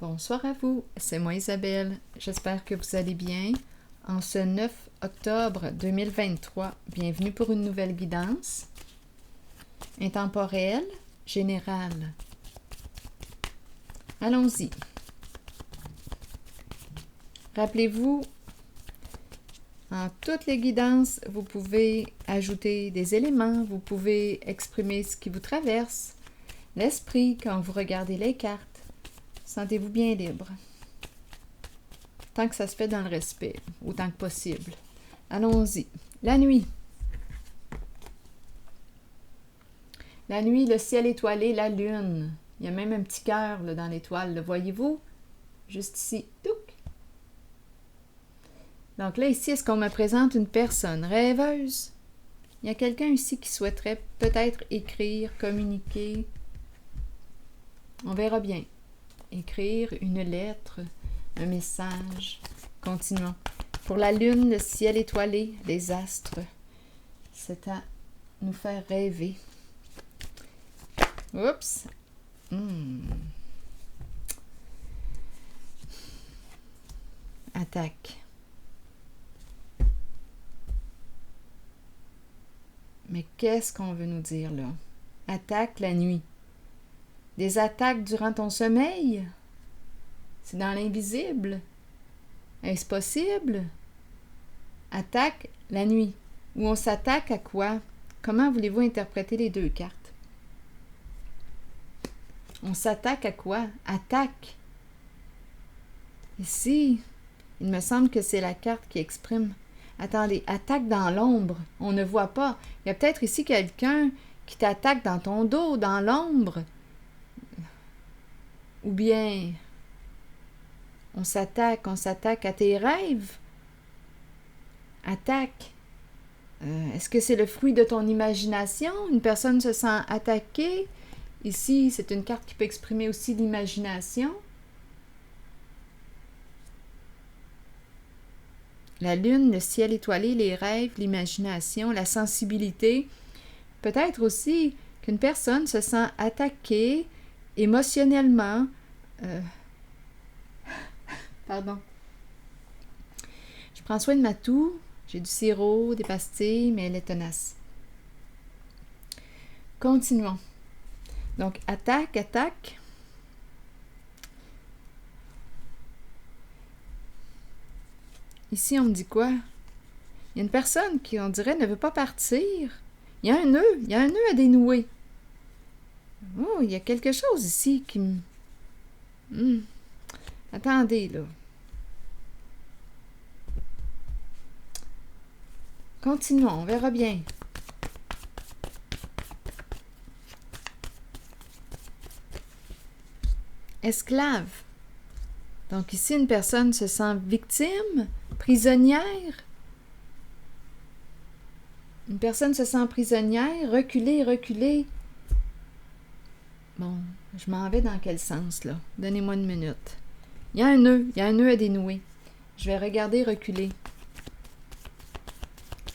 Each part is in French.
Bonsoir à vous, c'est moi Isabelle. J'espère que vous allez bien. En ce 9 octobre 2023, bienvenue pour une nouvelle guidance. Intemporelle, générale. Allons-y. Rappelez-vous, en toutes les guidances, vous pouvez ajouter des éléments, vous pouvez exprimer ce qui vous traverse, l'esprit quand vous regardez les cartes. Sentez-vous bien libre. Tant que ça se fait dans le respect, autant que possible. Allons-y. La nuit. La nuit, le ciel étoilé, la lune. Il y a même un petit cœur là, dans l'étoile, le voyez-vous? Juste ici. Touc. Donc là, ici, est-ce qu'on me présente une personne rêveuse? Il y a quelqu'un ici qui souhaiterait peut-être écrire, communiquer. On verra bien. Écrire une lettre, un message. Continuons. Pour la lune, le ciel étoilé, les astres, c'est à nous faire rêver. Oups! Attaque. Mais qu'est-ce qu'on veut nous dire là? Attaque la nuit. Des attaques durant ton sommeil? C'est dans l'invisible? Est-ce possible? Attaque la nuit. Ou on s'attaque à quoi? Comment voulez-vous interpréter les deux cartes? On s'attaque à quoi? Attaque. Ici, il me semble que c'est la carte qui exprime. Attendez, attaque dans l'ombre. On ne voit pas. Il y a peut-être ici quelqu'un qui t'attaque dans ton dos, dans l'ombre. Ou bien, on s'attaque à tes rêves. Attaque. Est-ce que c'est le fruit de ton imagination? Une personne se sent attaquée. Ici, c'est une carte qui peut exprimer aussi l'imagination. La lune, le ciel étoilé, les rêves, l'imagination, la sensibilité. Peut-être aussi qu'une personne se sent attaquée émotionnellement. Pardon. Je prends soin de ma toux. J'ai du sirop, des pastilles, mais elle est tenace. Continuons. Donc, attaque. Ici, on me dit quoi? Il y a une personne qui, on dirait, ne veut pas partir. Il y a un nœud à dénouer. Oh, il y a quelque chose ici qui me... Attendez, là. Continuons, on verra bien. Esclave. Donc ici, une personne se sent victime, prisonnière. Une personne se sent prisonnière, reculer. Bon, je m'en vais dans quel sens, là? Donnez-moi une minute. Il y a un nœud à dénouer. Je vais regarder reculer.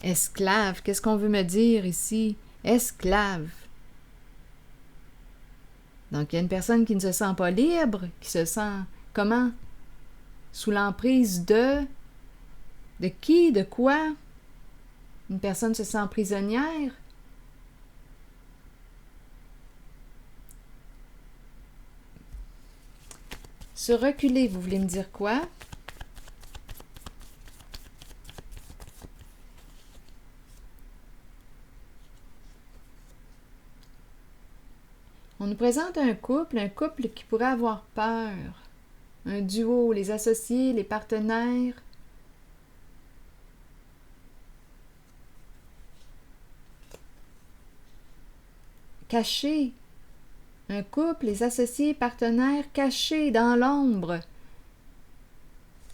Esclave, qu'est-ce qu'on veut me dire ici? Esclave. Donc, il y a une personne qui ne se sent pas libre, qui se sent, comment? Sous l'emprise de qui? De quoi? Une personne se sent prisonnière? Se reculer, vous voulez me dire quoi? On nous présente un couple qui pourrait avoir peur. Un duo, les associés, les partenaires. Cachés. Un couple, les associés, partenaires cachés dans l'ombre.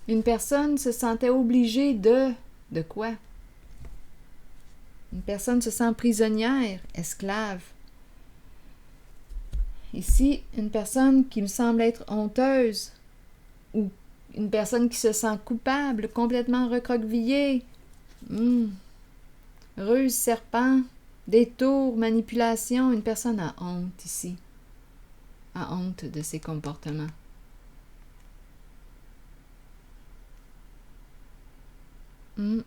Une personne se sentait obligée de... De quoi? Une personne se sent prisonnière, esclave. Ici, une personne qui me semble être honteuse ou une personne qui se sent coupable, complètement recroquevillée. Ruse, serpent, détour, manipulation. Une personne a honte ici. A honte de ses comportements. Oui,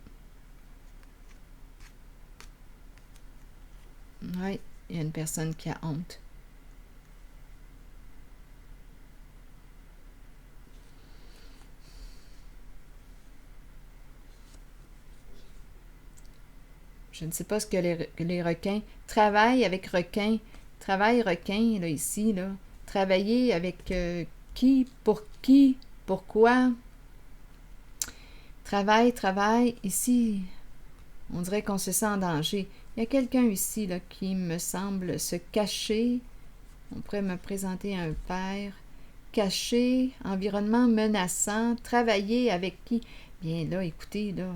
il y a une personne qui a honte. Je ne sais pas ce que les requins... Travail avec requin. Travail requin, là, ici, là. Travailler avec qui, pourquoi. Travail, ici. On dirait qu'on se sent en danger. Il y a quelqu'un ici, là, qui me semble se cacher. On pourrait me présenter un père. Caché, environnement menaçant, travailler avec qui? Bien là, écoutez, là,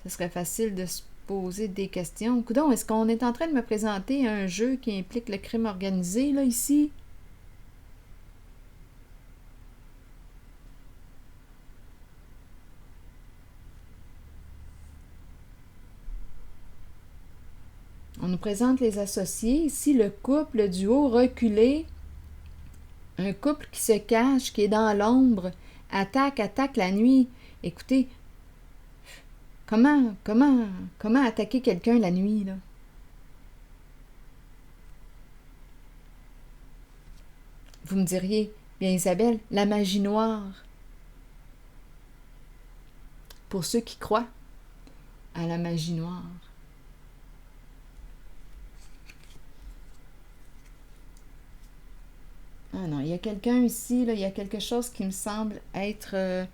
ce serait facile de se poser des questions. Coudon, est-ce qu'on est en train de me présenter un jeu qui implique le crime organisé, là, ici? On nous présente les associés. Ici, le couple, le duo reculé. Un couple qui se cache, qui est dans l'ombre. Attaque la nuit. Écoutez, comment attaquer quelqu'un la nuit, là? Vous me diriez, bien Isabelle, la magie noire. Pour ceux qui croient à la magie noire. Ah non, il y a quelqu'un ici, là, il y a quelque chose qui me semble être...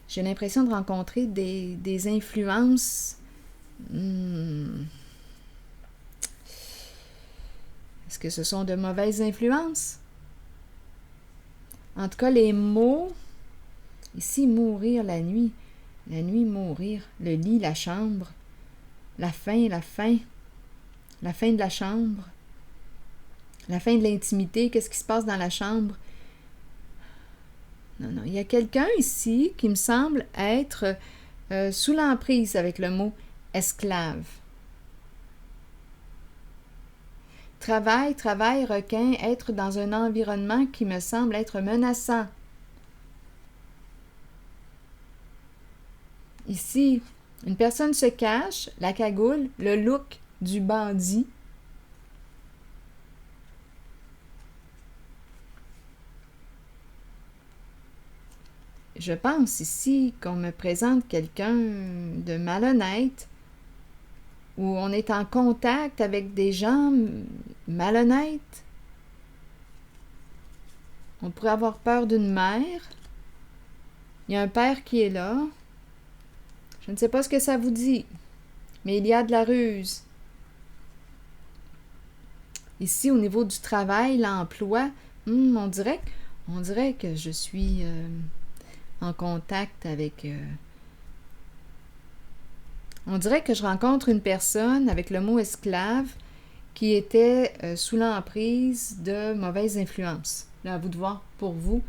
j'ai l'impression de rencontrer des influences... Est-ce que ce sont de mauvaises influences? En tout cas, les mots... Ici, mourir la nuit, mourir, le lit, la chambre, la fin de la chambre, la fin de l'intimité, qu'est-ce qui se passe dans la chambre? Non, il y a quelqu'un ici qui me semble être sous l'emprise avec le mot esclave. Travail, requin, être dans un environnement qui me semble être menaçant. Ici, une personne se cache, la cagoule, le look du bandit. Je pense ici qu'on me présente quelqu'un de malhonnête, où on est en contact avec des gens malhonnêtes. On pourrait avoir peur d'une mère. Il y a un père qui est là. Je ne sais pas ce que ça vous dit, mais il y a de la ruse. Ici, au niveau du travail, l'emploi, on dirait que je suis en contact avec... on dirait que je rencontre une personne avec le mot esclave qui était sous l'emprise de mauvaises influences. Là, à vous de voir pour vous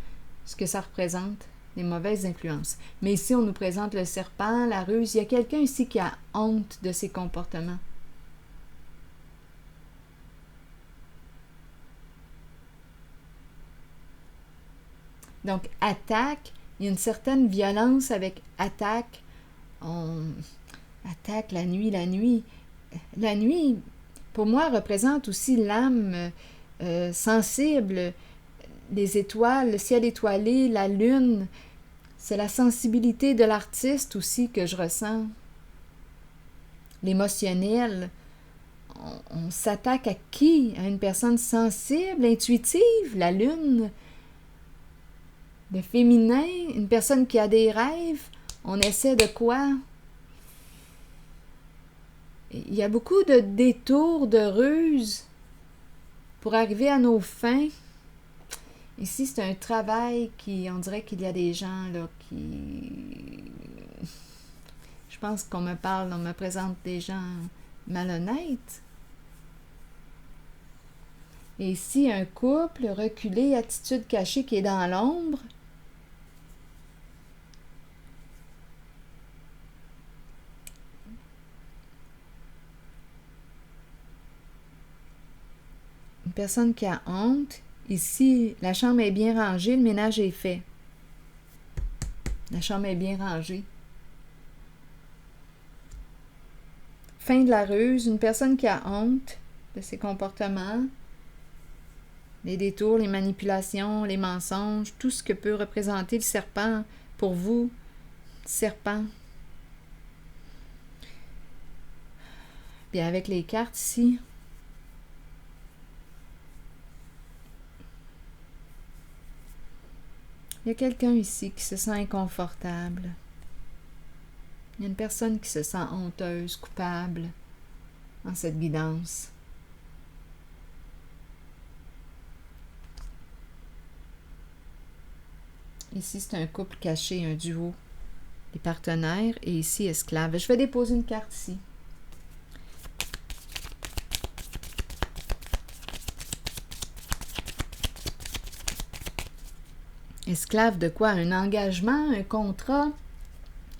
ce que ça représente, les mauvaises influences. Mais ici, on nous présente le serpent, la ruse. Il y a quelqu'un ici qui a honte de ses comportements. Donc, attaque, il y a une certaine violence avec attaque. On attaque la nuit. La nuit, pour moi, représente aussi l'âme sensible, les étoiles, le ciel étoilé, la lune. C'est la sensibilité de l'artiste aussi que je ressens. L'émotionnel. On s'attaque à qui? À une personne sensible, intuitive, la lune. Le féminin, une personne qui a des rêves. On essaie de quoi? Il y a beaucoup de détours, de ruses pour arriver à nos fins. Ici, c'est un travail qui, on dirait qu'il y a des gens là qui... Je pense qu'on me parle, on me présente des gens malhonnêtes. Et ici, un couple reculé, attitude cachée qui est dans l'ombre. Une personne qui a honte. Ici, la chambre est bien rangée, le ménage est fait. La chambre est bien rangée. Fin de la ruse, une personne qui a honte de ses comportements, les détours, les manipulations, les mensonges, tout ce que peut représenter le serpent pour vous. Serpent. Puis avec les cartes ici, il y a quelqu'un ici qui se sent inconfortable. Il y a une personne qui se sent honteuse, coupable en cette guidance. Ici, c'est un couple caché, un duo, les partenaires, et ici, esclave. Je vais déposer une carte ici. Esclave de quoi? Un engagement, un contrat?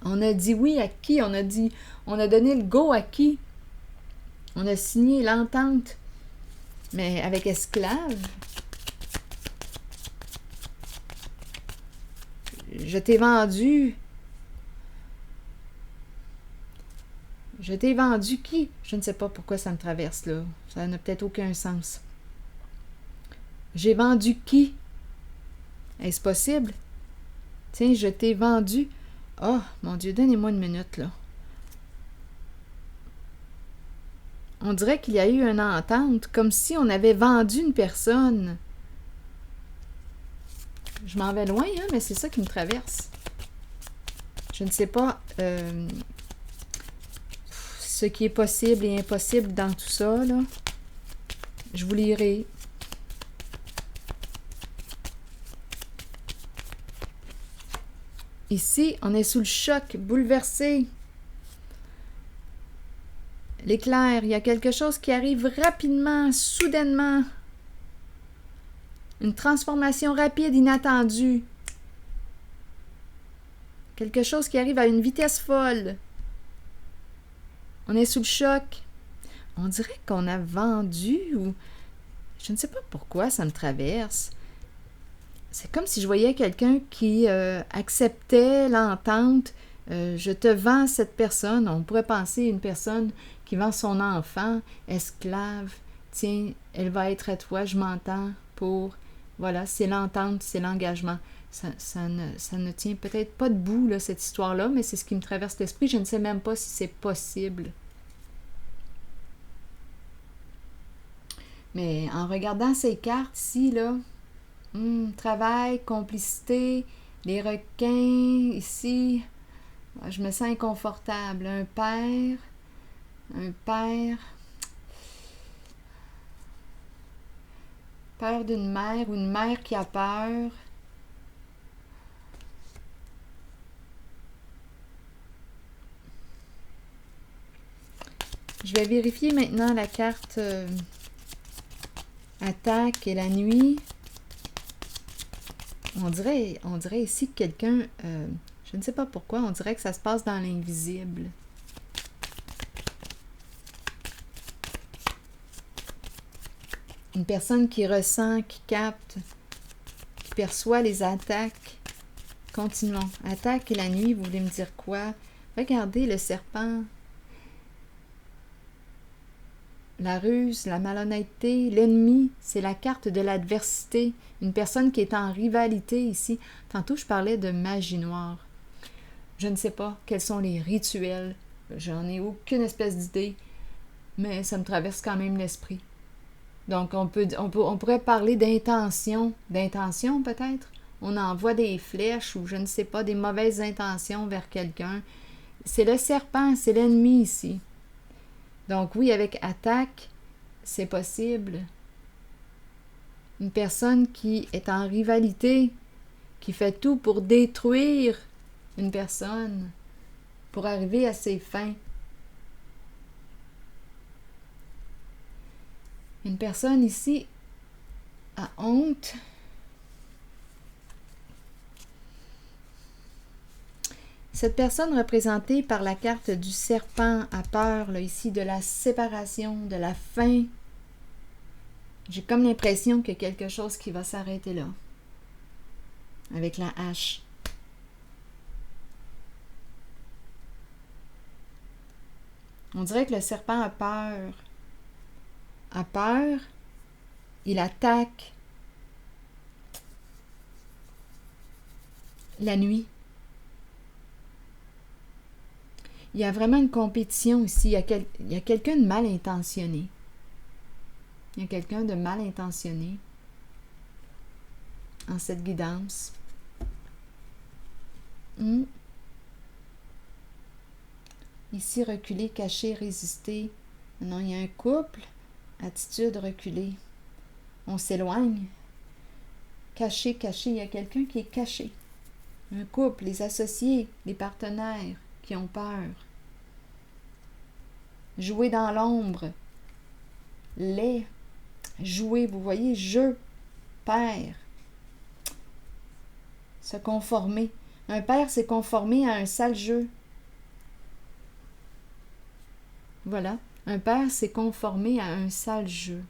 On a dit oui à qui? On a donné le go à qui? On a signé l'entente. Mais avec esclave, je t'ai vendu. Je t'ai vendu qui? Je ne sais pas pourquoi ça me traverse là. Ça n'a peut-être aucun sens. J'ai vendu qui? Est-ce possible? Tiens, je t'ai vendu. Oh, mon Dieu, donnez-moi une minute, là. On dirait qu'il y a eu une entente, comme si on avait vendu une personne. Je m'en vais loin, hein, mais c'est ça qui me traverse. Je ne sais pas ce qui est possible et impossible dans tout ça, là. Je vous lirai. Ici, on est sous le choc, bouleversé. L'éclair, il y a quelque chose qui arrive rapidement, soudainement. Une transformation rapide, inattendue. Quelque chose qui arrive à une vitesse folle. On est sous le choc. On dirait qu'on a vendu ou... Je ne sais pas pourquoi ça me traverse. C'est comme si je voyais quelqu'un qui acceptait l'entente. Je te vends cette personne. On pourrait penser une personne qui vend son enfant, esclave. Tiens, elle va être à toi, je m'entends pour... Voilà, c'est l'entente, c'est l'engagement. Ça ne tient peut-être pas debout, là, cette histoire-là, mais c'est ce qui me traverse l'esprit. Je ne sais même pas si c'est possible. Mais en regardant ces cartes ici, là, travail, complicité, les requins, ici, je me sens inconfortable. Un père, peur d'une mère ou une mère qui a peur. Je vais vérifier maintenant la carte attaque et la nuit. On dirait ici que quelqu'un, je ne sais pas pourquoi, on dirait que ça se passe dans l'invisible. Une personne qui ressent, qui capte, qui perçoit les attaques. Continuons. Attaque et la nuit, vous voulez me dire quoi? Regardez le serpent. La ruse, la malhonnêteté, l'ennemi, c'est la carte de l'adversité. Une personne qui est en rivalité ici. Tantôt, je parlais de magie noire. Je ne sais pas quels sont les rituels. J'en ai aucune espèce d'idée. Mais ça me traverse quand même l'esprit. Donc, on pourrait parler d'intention. D'intention, peut-être? On envoie des flèches ou, je ne sais pas, des mauvaises intentions vers quelqu'un. C'est le serpent, c'est l'ennemi ici. Donc oui, avec attaque, c'est possible. Une personne qui est en rivalité, qui fait tout pour détruire une personne, pour arriver à ses fins. Une personne ici a honte. Cette personne représentée par la carte du serpent a peur, là, ici, de la séparation, de la fin. J'ai comme l'impression qu'il y a quelque chose qui va s'arrêter là. Avec la hache. On dirait que le serpent a peur. A peur, il attaque la nuit. Il y a vraiment une compétition ici. Il y a quelqu'un de mal intentionné. Il y a quelqu'un de mal intentionné en cette guidance. Ici, reculer, cacher, résister. Non, il y a un couple. Attitude reculée. On s'éloigne. Caché, caché. Il y a quelqu'un qui est caché. Un couple, les associés, les partenaires qui ont peur. Jouer dans l'ombre. Les. Jouer, vous voyez, jeu, père. Se conformer. Un père s'est conformé à un sale jeu. Voilà. Un père s'est conformé à un sale jeu.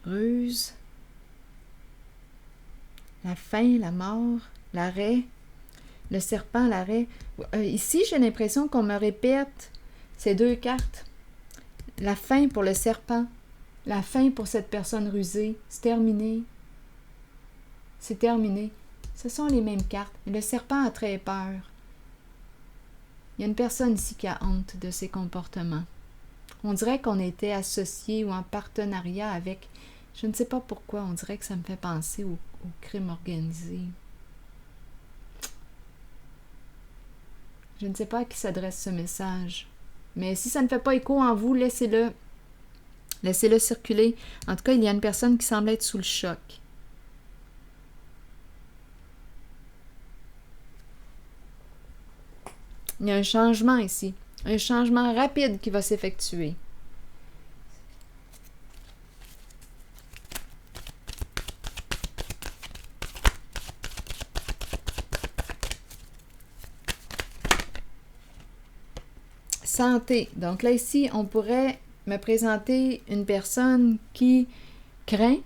Ruse. La fin, la mort, l'arrêt. Le serpent, l'arrêt. Ici, j'ai l'impression qu'on me répète ces deux cartes. La fin pour le serpent. La fin pour cette personne rusée. C'est terminé. C'est terminé. Ce sont les mêmes cartes. Le serpent a très peur. Il y a une personne ici qui a honte de ses comportements. On dirait qu'on était associés ou en partenariat avec... Je ne sais pas pourquoi. On dirait que ça me fait penser au crime organisé. Je ne sais pas à qui s'adresse ce message. Mais si ça ne fait pas écho en vous, laissez-le. Laissez-le circuler. En tout cas, il y a une personne qui semble être sous le choc. Il y a un changement ici. Un changement rapide qui va s'effectuer. Santé. Donc là, ici, on pourrait me présenter une personne qui craint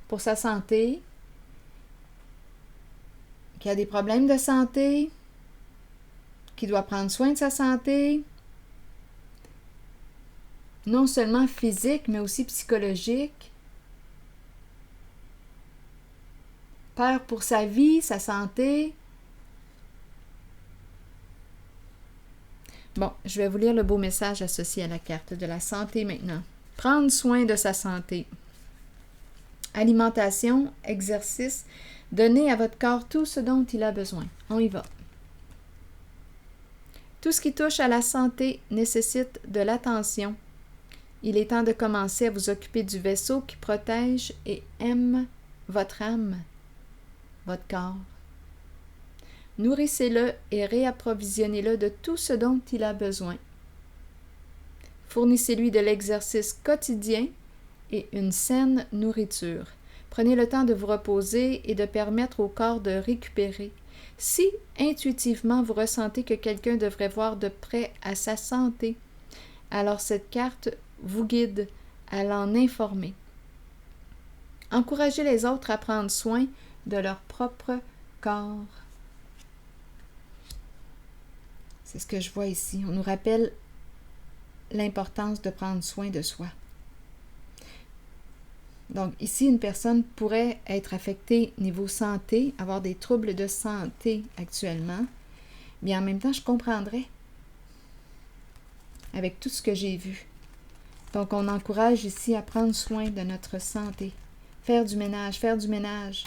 pour sa santé, qui a des problèmes de santé, qui doit prendre soin de sa santé, non seulement physique, mais aussi psychologique. Peur pour sa vie, sa santé. Bon, je vais vous lire le beau message associé à la carte de la santé maintenant. Prendre soin de sa santé. Alimentation, exercice, donnez à votre corps tout ce dont il a besoin. On y va. Tout ce qui touche à la santé nécessite de l'attention. Il est temps de commencer à vous occuper du vaisseau qui protège et aime votre âme, votre corps. Nourrissez-le et réapprovisionnez-le de tout ce dont il a besoin. Fournissez-lui de l'exercice quotidien et une saine nourriture. Prenez le temps de vous reposer et de permettre au corps de récupérer. Si intuitivement vous ressentez que quelqu'un devrait voir de près à sa santé, alors cette carte vous guide à l'en informer. Encouragez les autres à prendre soin de leur propre corps. C'est ce que je vois ici. On nous rappelle l'importance de prendre soin de soi. Donc ici, une personne pourrait être affectée niveau santé, avoir des troubles de santé actuellement, mais en même temps, je comprendrais avec tout ce que j'ai vu. Donc, on encourage ici à prendre soin de notre santé, faire du ménage,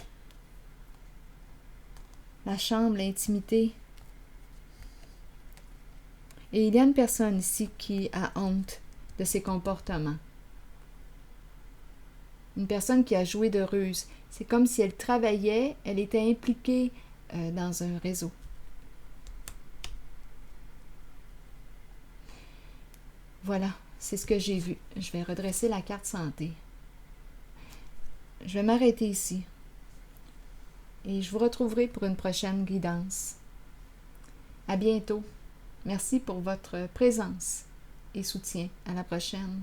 la chambre, l'intimité. Et il y a une personne ici qui a honte de ses comportements. Une personne qui a joué de ruse. C'est comme si elle travaillait, elle était impliquée dans un réseau. Voilà, c'est ce que j'ai vu. Je vais redresser la carte santé. Je vais m'arrêter ici. Et je vous retrouverai pour une prochaine guidance. À bientôt. Merci pour votre présence et soutien. À la prochaine.